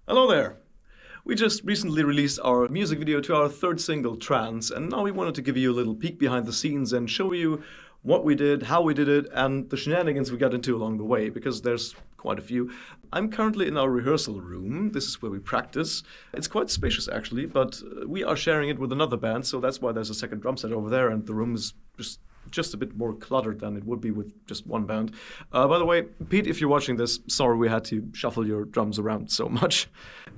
Hello there! We just recently released our music video to our third single, Trance, and now we wanted to give you a little peek behind the scenes and show you what we did, how we did it, and the shenanigans we got into along the way, because there's quite a few. I'm currently in our rehearsal room. This is where we practice. It's quite spacious, actually, but we are sharing it with another band, so that's why there's a second drum set over there, and the room is just a bit more cluttered than it would be with just one band. By the way, Pete, if you're watching this, sorry we had to shuffle your drums around so much.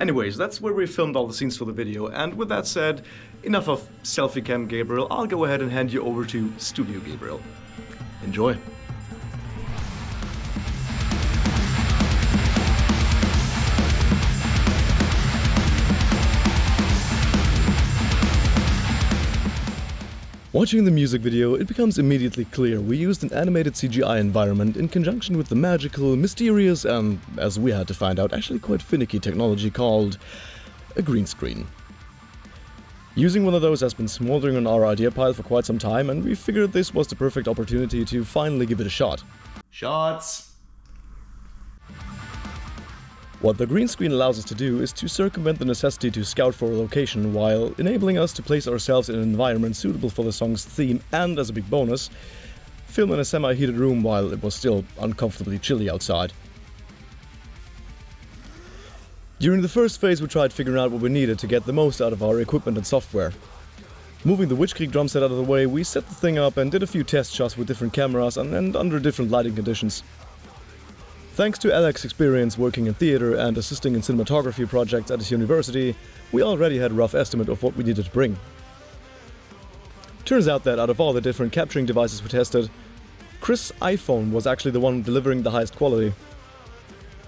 Anyways, that's where we filmed all the scenes for the video, and with that said, enough of selfie cam Gabriel. I'll go ahead and hand you over to Studio Gabriel. Enjoy. Watching the music video, it becomes immediately clear we used an animated CGI environment in conjunction with the magical, mysterious and, as we had to find out, actually quite finicky technology called a green screen. Using one of those has been smoldering on our idea pile for quite some time, and we figured this was the perfect opportunity to finally give it a shot. Shots! What the green screen allows us to do is to circumvent the necessity to scout for a location while enabling us to place ourselves in an environment suitable for the song's theme and, as a big bonus, film in a semi-heated room while it was still uncomfortably chilly outside. During the first phase we tried figuring out what we needed to get the most out of our equipment and software. Moving the Witchkrieg drum set out of the way, we set the thing up and did a few test shots with different cameras and under different lighting conditions. Thanks to Alex's experience working in theater and assisting in cinematography projects at his university, we already had a rough estimate of what we needed to bring. Turns out that out of all the different capturing devices we tested, Chris' iPhone was actually the one delivering the highest quality.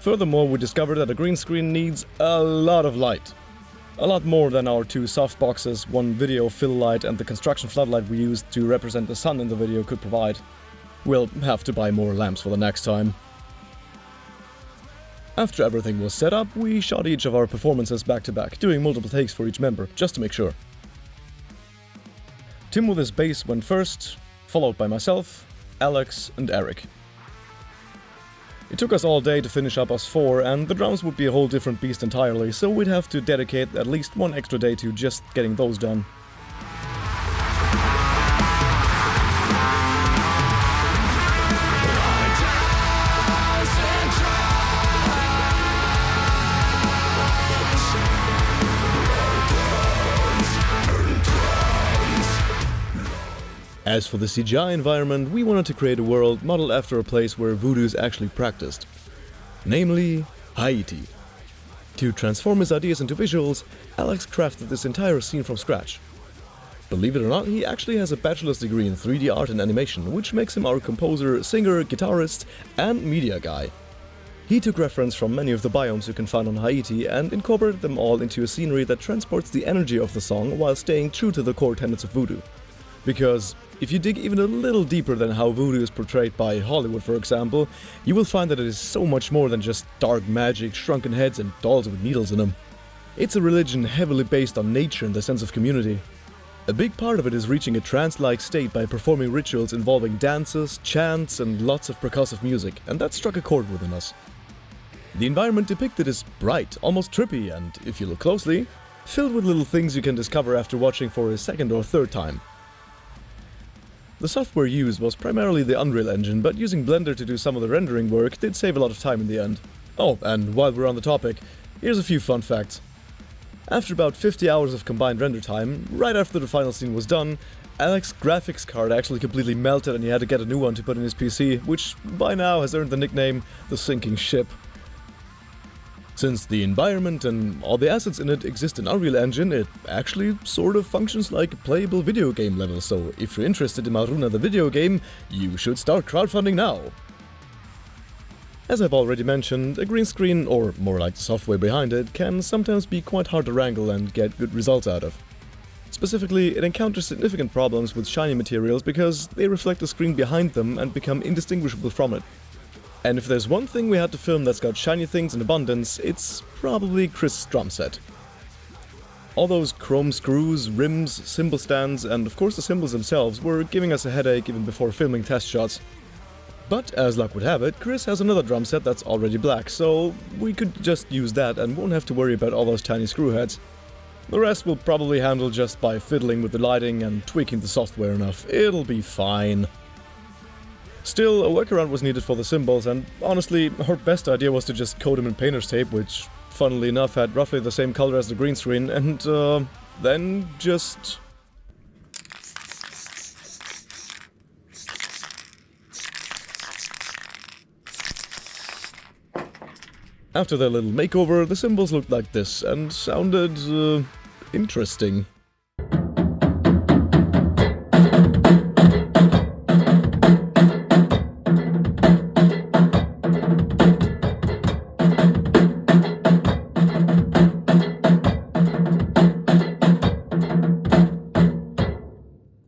Furthermore, we discovered that a green screen needs a lot of light. A lot more than our two softboxes, one video fill light and the construction floodlight we used to represent the sun in the video could provide. We'll have to buy more lamps for the next time. After everything was set up, we shot each of our performances back to back, doing multiple takes for each member, just to make sure. Tim with his bass went first, followed by myself, Alex and Eric. It took us all day to finish up us four, and the drums would be a whole different beast entirely, so we'd have to dedicate at least one extra day to just getting those done. As for the CGI environment, we wanted to create a world modeled after a place where voodoo is actually practiced. Namely, Haiti. To transform his ideas into visuals, Alex crafted this entire scene from scratch. Believe it or not, he actually has a bachelor's degree in 3D art and animation, which makes him our composer, singer, guitarist, and media guy. He took reference from many of the biomes you can find on Haiti and incorporated them all into a scenery that transports the energy of the song while staying true to the core tenets of voodoo. Because if you dig even a little deeper than how voodoo is portrayed by Hollywood, for example, you will find that it is so much more than just dark magic, shrunken heads and dolls with needles in them. It's a religion heavily based on nature and the sense of community. A big part of it is reaching a trance-like state by performing rituals involving dances, chants and lots of percussive music, and that struck a chord within us. The environment depicted is bright, almost trippy, and if you look closely, filled with little things you can discover after watching for a second or third time. The software used was primarily the Unreal Engine, but using Blender to do some of the rendering work did save a lot of time in the end. Oh, and while we're on the topic, here's a few fun facts. After about 50 hours of combined render time, right after the final scene was done, Alex's graphics card actually completely melted and he had to get a new one to put in his PC, which by now has earned the nickname the Sinking Ship. Since the environment and all the assets in it exist in Unreal Engine, it actually sort of functions like a playable video game level, so if you're interested in Maruna the video game, you should start crowdfunding now. As I've already mentioned, a green screen, or more like the software behind it, can sometimes be quite hard to wrangle and get good results out of. Specifically, it encounters significant problems with shiny materials because they reflect the screen behind them and become indistinguishable from it. And if there's one thing we had to film that's got shiny things in abundance, it's probably Chris' drum set. All those chrome screws, rims, cymbal stands, and of course the cymbals themselves were giving us a headache even before filming test shots. But as luck would have it, Chris has another drum set that's already black, so we could just use that and won't have to worry about all those tiny screw heads. The rest we'll probably handle just by fiddling with the lighting and tweaking the software enough. It'll be fine. Still, a workaround was needed for the cymbals, and honestly, our best idea was to just coat them in painter's tape, which, funnily enough, had roughly the same color as the green screen, and then just... After their little makeover, the cymbals looked like this, and sounded, interesting.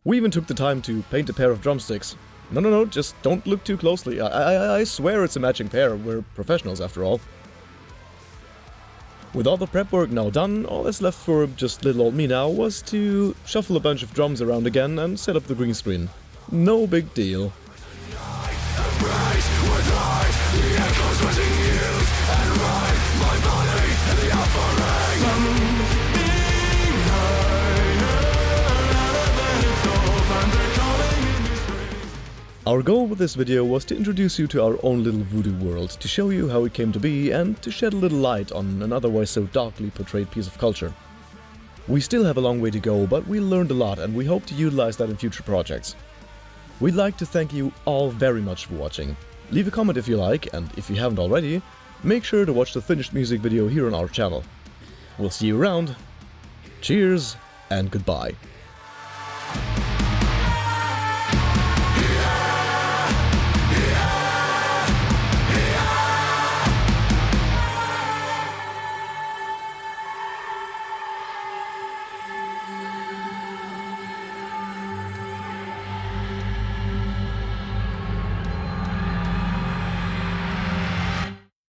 We even took the time to paint a pair of drumsticks. No, just don't look too closely. I swear it's a matching pair. We're professionals after all. With all the prep work now done, all that's left for just little old me now was to shuffle a bunch of drums around again and set up the green screen. No big deal. Our goal with this video was to introduce you to our own little voodoo world, to show you how it came to be and to shed a little light on an otherwise so darkly portrayed piece of culture. We still have a long way to go, but we learned a lot and we hope to utilize that in future projects. We'd like to thank you all very much for watching. Leave a comment if you like, and if you haven't already, make sure to watch the finished music video here on our channel. We'll see you around. Cheers and goodbye.